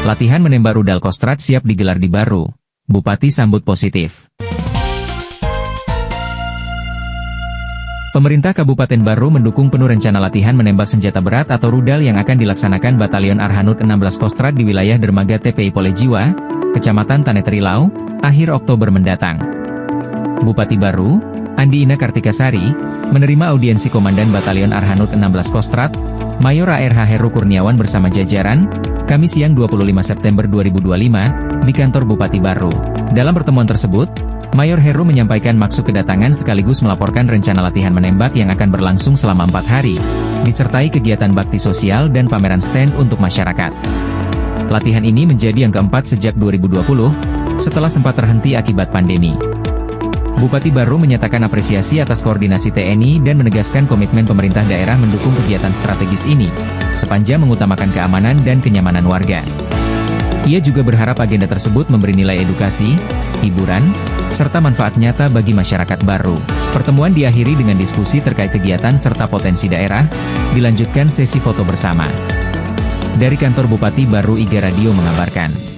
Latihan menembak rudal Kostrad siap digelar di Baru. Bupati sambut positif. Pemerintah Kabupaten Baru mendukung penuh rencana latihan menembak senjata berat atau rudal yang akan dilaksanakan Batalion Arhanud 16 Kostrad di wilayah dermaga TPI Polejiwa, Kecamatan Tanetrilau, akhir Oktober mendatang. Bupati Baru, Andi Ina Kartikasari, menerima audiensi Komandan Batalion Arhanud 16 Kostrad, Mayor ARH Heru Kurniawan bersama jajaran, Kamis siang 25 September 2025, di kantor Bupati Baru. Dalam pertemuan tersebut, Mayor Heru menyampaikan maksud kedatangan sekaligus melaporkan rencana latihan menembak yang akan berlangsung selama 4 hari, disertai kegiatan bakti sosial dan pameran stand untuk masyarakat. Latihan ini menjadi yang keempat sejak 2020, setelah sempat terhenti akibat pandemi. Bupati Baru menyatakan apresiasi atas koordinasi TNI dan menegaskan komitmen pemerintah daerah mendukung kegiatan strategis ini, sepanjang mengutamakan keamanan dan kenyamanan warga. Ia juga berharap agenda tersebut memberi nilai edukasi, hiburan, serta manfaat nyata bagi masyarakat Baru. Pertemuan diakhiri dengan diskusi terkait kegiatan serta potensi daerah, dilanjutkan sesi foto bersama. Dari kantor Bupati Baru, IGA Radio mengabarkan.